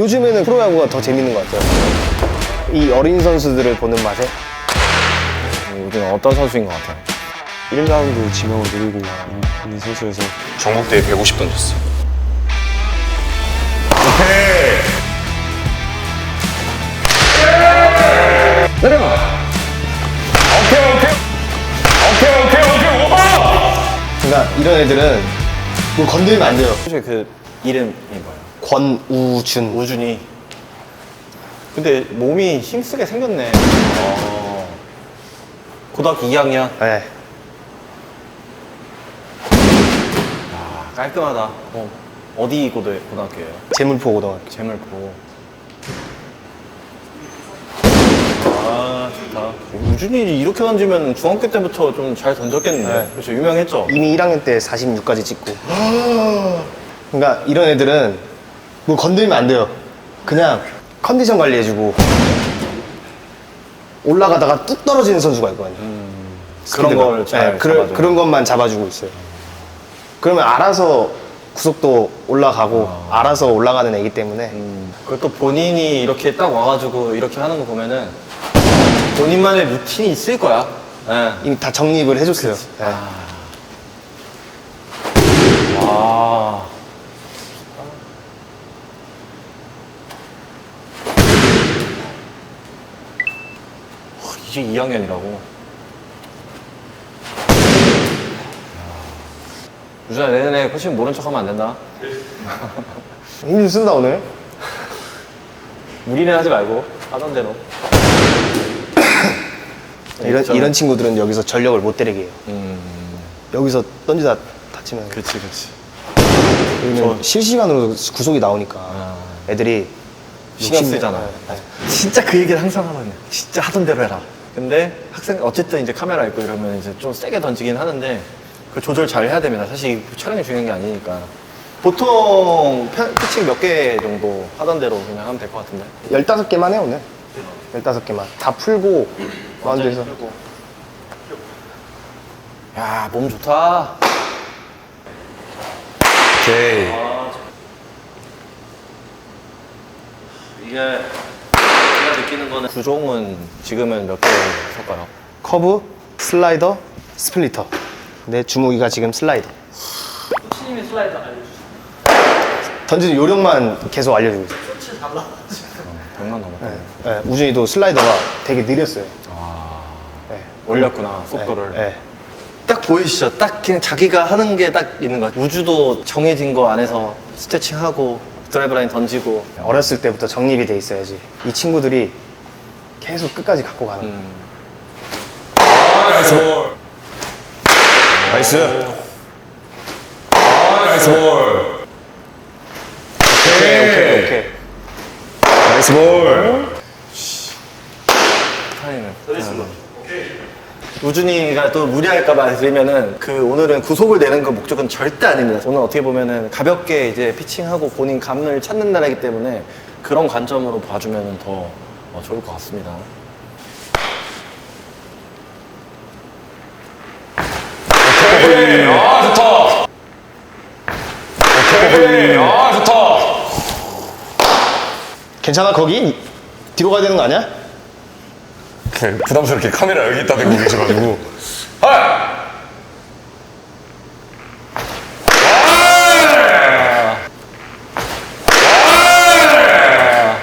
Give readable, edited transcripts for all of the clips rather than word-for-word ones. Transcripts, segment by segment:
요즘에는 프로야구가 더 재밌는 것 같아요. 이 어린 선수들을 보는 맛에. 요즘 어떤 선수인 것 같아요? 1라운드 지명을 노리고 있는 선수여서 전국대회 150 던졌어. 그러니까 이런 애들은 뭐 건들면 안 돼요. 사실 그 이름이 뭐예요? 권우준. 우준이. 근데 몸이 힘쓰게 생겼네. 고등학교 2학년. 네. 깔끔하다. 어디 고등학교예요? 재물포 고등학교. 재물포. 아, 좋다. 우준이 이렇게 던지면 중학교 때부터 좀 잘 던졌겠네. 네. 그렇죠. 유명했죠? 이미 1학년 때 46까지 찍고. 그러니까 이런 애들은 뭐 건들면 안 돼요. 그냥 컨디션 관리해주고 올라가다가 뚝 떨어지는 선수가 있거든요. 그런 스피드가. 걸 잘 네, 잡아줘요. 그런 것만 잡아주고 있어요. 그러면 알아서 구속도 올라가고 알아서 올라가는 애기 때문에 그것도 본인이 이렇게 딱 와가지고 이렇게 하는 거 보면은 본인만의 루틴이 있을 거야. 예. 이미 다 정립을 해줬어요. 네. 와. 이제 2학년이라고. 유준아, 내년에 코칭 모른 척 하면 안 된다. 힘 쓴다 오늘. 무리는 하지 말고, 하던 대로. 이런 친구들은 여기서 전력을 못 때리게 해요. 여기서 던지다 다치면 그치, 그치. 여기는 실시간으로 구속이 나오니까 애들이 신경 욕심내- 쓰잖아. 네, 네. 진짜 그 얘기를 항상 하거든요. 진짜 하던 대로 해라. 근데 학생, 어쨌든 이제 카메라 있고 이러면 이제 좀 세게 던지긴 하는데 그 조절 잘 해야 됩니다. 사실 촬영이 중요한 게 아니니까. 보통 피칭 몇 개 정도 하던 대로 그냥 하면 될 것 같은데. 15개만 해 오늘. 15개만 다 풀고 마운드에서. 야, 몸 좋다. 오케이. 이게 제가 느끼는 거는 구종은 지금은 몇 개 섞어요? 커브, 슬라이더, 스플리터. 내 주무기가 지금 슬라이더. 코치님이 슬라이더 알려주세요. 던지는 요령만 계속 알려주고 있어요. 수치 달라. 100만 넘었다. 네, 우준이도 슬라이더가 되게 느렸어요. 네. 올렸구나, 속도를. 네. 딱 보이시죠? 딱 그냥 자기가 하는 게 딱 있는 것 같아요. 우주도 정해진 거 안에서 스트레칭하고 드라이브 라인 던지고. 어렸을 때부터 정립이 돼 있어야지. 이 친구들이 계속 끝까지 갖고 가는 거예요. 나이스. 나이스 볼. 오케이. 나이스 볼. 타이밍을. 우준이가 또 무리할까봐 드리면은 오늘은 구속을 내는 거 목적은 절대 아닙니다. 오늘 어떻게 보면은 가볍게 이제 피칭하고 본인 감을 찾는 날이기 때문에 그런 관점으로 봐주면은 더 좋을 것 같습니다. 아, 좋다. 오케이. 아, 좋다. 괜찮아 거기? 뒤로 가야 되는 거 아니야? 부담스럽게 카메라 여기 있다 대고 계셔가지고. 아!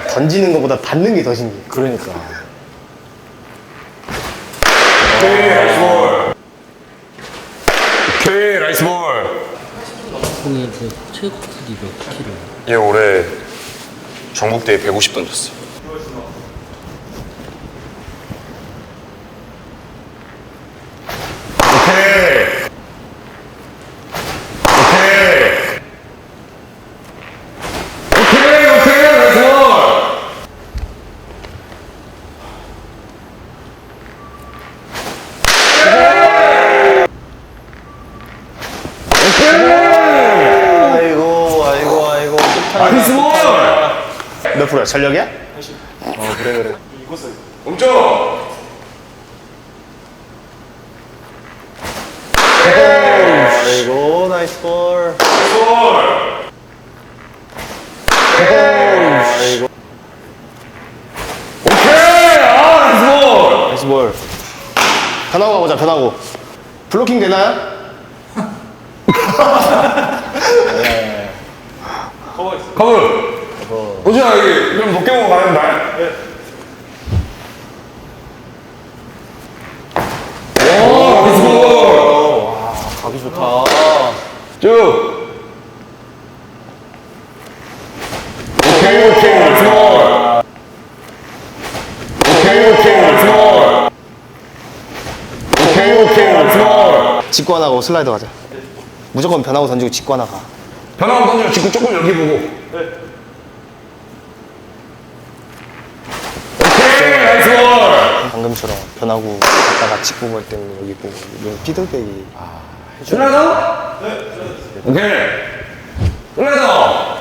던지는 것보다 받는 게 더 신기해. 그러니까. 오케이, 나이스 볼. 공의 그 최고 크기 몇 킬로? 얘 올해 전국대회 150 던졌어. 오케이. 오케이, 나이스 볼. 아이고. 나이스 볼. 몇 프로야? 전력이야? 그래. 멈춰. 아이고, 나이스 볼. 볼. 변하고 가보자, 변하고. 블로킹 되나요? 커브. 오지야 여기 좀 높게 보고 가는 날. 오, 렛츠고. 각이 좋다. 쭉. 오케이, 렛츠고. 오케이, 렛츠고. 오케이, 렛츠고. 직구 하나 하고 슬라이더 가자. 무조건 변하고 던지고 직구 하나 가. 변화가 던지면 직구 조금 여기 보고. 오케이, 렛츠고. 방금처럼 변하고 갔다가 직구 볼 때는 여기 보고. 이런 피드백이. 슬라이더? 오케이. 슬라이더.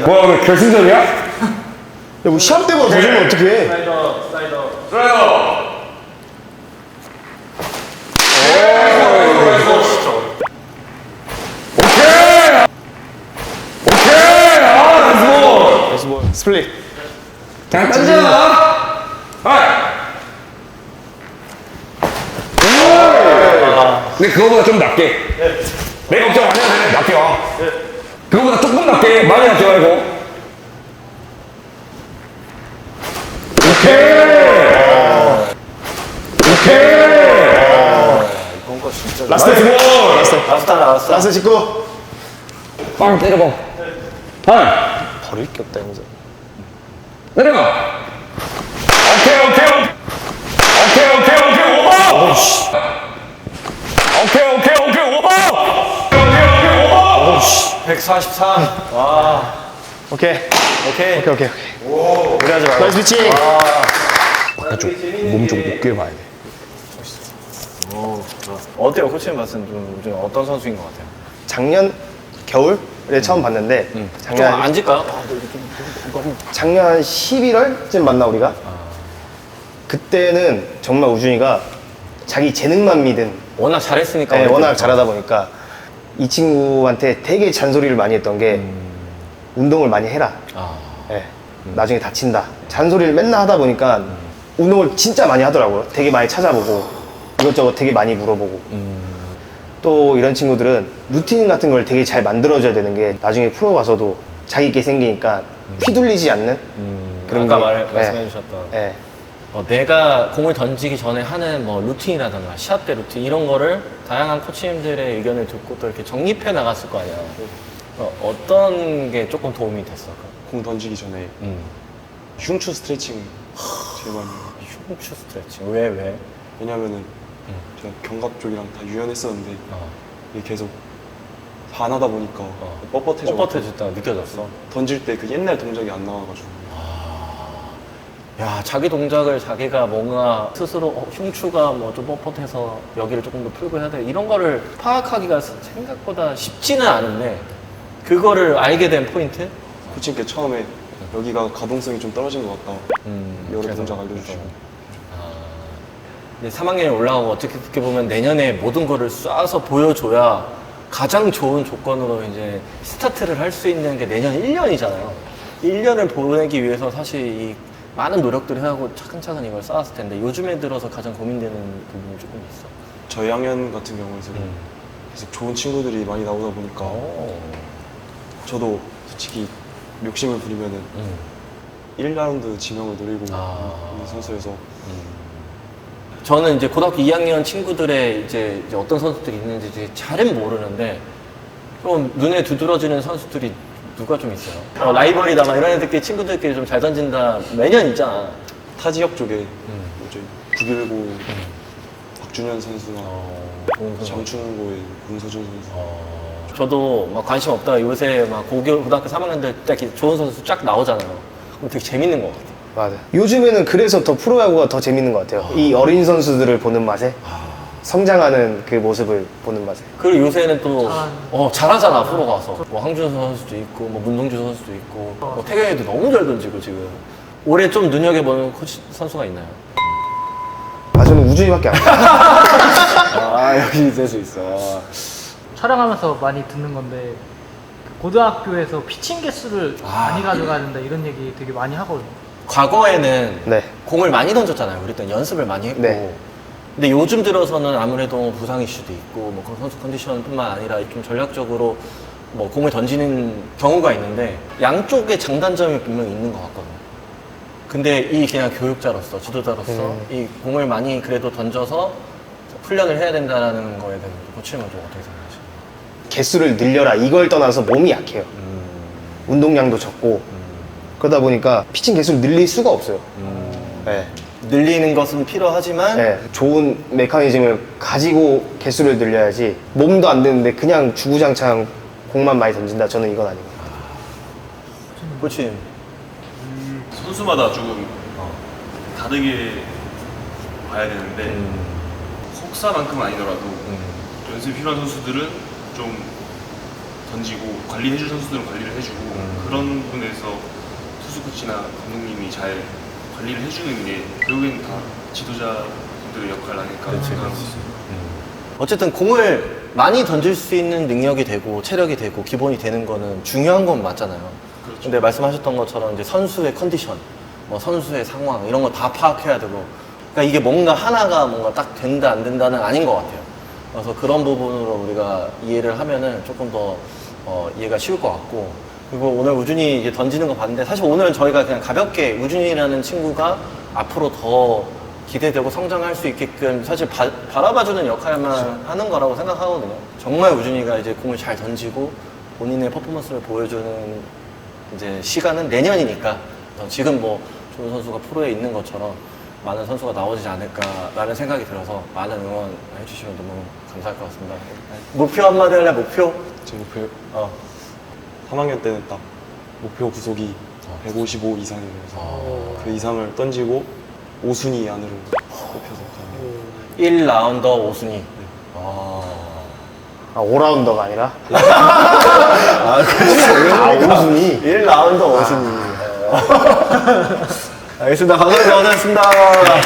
뭐야, 왜 결승전이야? 야, 뭐 시합 때보다 더 주면 어떡해. 슬라이더, 슬라이더. 슬라이더. 오케이! 아, 렛츠고! 스플릿. 그냥 던져! 하이! 근데 그거보다 좀 낮게. 내 걱정 안 해도 돼. 낮게 와. 그거보다 조금 낮게. 많이 낮게 말고. 오케이! 오케이! 라스트. 렛츠고! 라스트 직구. 빵 때려봐. 하이! 버릴 게 없다, 이러면서. 내려가. 오케이 오케이 오케이 오케이 오케이 오버. 오케이 오케이 오케이 오버. 오케이 오버. 143. 와. 오케이. 오케이. 오케이, 오케이. 무리하지 말고. 나이스 피칭. 바깥쪽 몸 좀 높게 봐야 돼. 어때요? 코치님 봤을 때좀 요즘 어떤 선수인 것 같아요? 작년 겨울에 처음 봤는데, 좀 작년, 앉을까요? 작년 한 11월쯤 만나, 우리가. 그때는 정말 우준이가 자기 재능만 믿은, 워낙 잘했으니까. 네, 어릴 워낙 때부터. 잘하다 보니까 이 친구한테 되게 잔소리를 많이 했던 게 운동을 많이 해라. 아. 네, 나중에 다친다. 잔소리를 맨날 하다 보니까 운동을 진짜 많이 하더라고요. 되게 많이 찾아보고 이것저것 되게 많이 물어보고. 또 이런 친구들은 루틴 같은 걸 되게 잘 만들어줘야 되는 게 나중에 프로 가서도 자기 있게 생기니까 휘둘리지 않는 그런 아까 게, 말씀해 주셨던 네. 내가 공을 던지기 전에 하는 뭐 루틴이라던가 시합 때 루틴 이런 거를 다양한 코치님들의 의견을 듣고 또 이렇게 정립해 나갔을 거 아니야. 어떤 게 조금 도움이 됐어? 공 던지기 전에 흉추 스트레칭 제일 많이 해요. 흉추 스트레칭. 왜? 왜냐면은 제가 견갑 쪽이랑 다 유연했었는데 어. 이게 계속 안 하다 보니까 뻣뻣해져. 뻣뻣해졌다고 느껴졌어. 던질 때 그 옛날 동작이 안 나와가지고 야, 자기 동작을 자기가 뭔가 스스로 흉추가 뭐 좀 뻣뻣해서 여기를 조금 더 풀고 해야 돼. 이런 거를 파악하기가 생각보다 쉽지는 않은데 그거를 알게 된 포인트? 코치님께 처음에 여기가 가동성이 좀 떨어진 것 같다. 여러 그래서- 동작 알려주시고 근데 3학년에 올라가고 어떻게 보면 내년에 모든 거를 쏴서 보여줘야 가장 좋은 조건으로 이제 스타트를 할 수 있는 게 내년 1년이잖아요. 1년을 보내기 위해서 사실 이 많은 노력들을 하고 차근차근 이걸 쌓았을 텐데 요즘에 들어서 가장 고민되는 부분이 조금 있어. 저희 학년 같은 경우에는 계속 좋은 친구들이 많이 나오다 보니까 저도 솔직히 욕심을 부리면은 1라운드 지명을 노리고 있는 선수여서 저는 이제 고등학교 2학년 친구들의 이제 어떤 선수들이 있는지 이제 잘은 모르는데 좀 눈에 두드러지는 선수들이 누가 좀 있어요? 라이벌이다 막 이런 애들끼리 친구들끼리 좀 잘 던진다 매년 있잖아. 타 지역 쪽에 뭐 저희 919 박준현 선수나 장충고의 문서준 선수 저도 막 관심 없다가 요새 막 고등학교 3학년들 딱 이렇게 좋은 선수 쫙 나오잖아요. 그럼 되게 재밌는 것 같아요. 맞아. 요즘에는 그래서 더 프로야구가 더 재밌는 것 같아요. 이 어린 선수들을 보는 맛에, 성장하는 그 모습을 보는 맛에. 그리고 요새는 또 잘하잖아 프로 가서 뭐 황준수 선수도 있고 뭐 문동주 선수도 있고 뭐 태경이도 너무 잘 던지고 지금 올해 좀 눈여겨보는 코치 선수가 있나요? 아, 저는 우준이밖에 안 봐요. 아 여기 있을 수 있어. 촬영하면서 많이 듣는 건데 그 고등학교에서 피칭 개수를 많이 가져가야 된다 이런 얘기 되게 많이 하거든요. 과거에는 네. 공을 많이 던졌잖아요. 우리 때는 연습을 많이 했고. 네. 근데 요즘 들어서는 아무래도 부상 이슈도 있고, 뭐 선수 컨디션뿐만 아니라 좀 전략적으로 뭐 공을 던지는 경우가 있는데 양쪽에 장단점이 분명히 있는 것 같거든요. 근데 이 그냥 교육자로서, 지도자로서 이 공을 많이 그래도 던져서 훈련을 해야 된다는 거에 대해서 코치님은 좀 어떻게 생각하시나요? 개수를 늘려라 이걸 떠나서 몸이 약해요. 운동량도 적고 그러다 보니까 피칭 개수를 늘릴 수가 없어요. 네. 늘리는 것은 필요하지만 네, 좋은 메커니즘을 가지고 개수를 늘려야지 몸도 안 되는데 그냥 주구장창 공만 많이 던진다. 저는 이건 아니고. 코치님 선수마다 조금 다르게 봐야 되는데 속사만큼은 아니더라도 연습이 필요한 선수들은 좀 던지고 관리해줄 선수들은 관리를 해주고 그런 부분에서 투수 코치나 감독님이 잘 관리를 해주는 게 결국엔 다 지도자분들의 역할 아닐까 생각하고 있어요. 어쨌든 공을 많이 던질 수 있는 능력이 되고 체력이 되고 기본이 되는 거는 중요한 건 맞잖아요. 그렇죠. 근데 말씀하셨던 것처럼 이제 선수의 컨디션, 뭐 선수의 상황 이런 거 다 파악해야 되고, 그러니까 이게 뭔가 하나가 뭔가 딱 된다 안 된다는 아닌 것 같아요. 그래서 그런 부분으로 우리가 이해를 하면은 조금 더 이해가 쉬울 것 같고, 그리고 오늘 우준이 이제 던지는 거 봤는데 사실 오늘은 저희가 그냥 가볍게 우준이라는 친구가 앞으로 더 기대되고 성장할 수 있게끔 사실 바라봐주는 역할만 하는 거라고 생각하거든요. 정말 우준이가 이제 공을 잘 던지고 본인의 퍼포먼스를 보여주는 이제 시간은 내년이니까 지금 뭐 좋은 선수가 프로에 있는 것처럼 많은 선수가 나오지 않을까라는 생각이 들어서 많은 응원 해주시면 너무 감사할 것 같습니다. 목표 한마디 할래? 목표? 제 목표 어. 3학년 때는 딱 목표 구속이 155 이상이면서 그 이상을 던지고 5순위 안으로 뽑혀서 가는 1라운더 5순위. 아, 5라운더가 아니라? 오순위. 1라운더 5순위. 알겠습니다. 감사합니다. 고생하셨습니다. 네.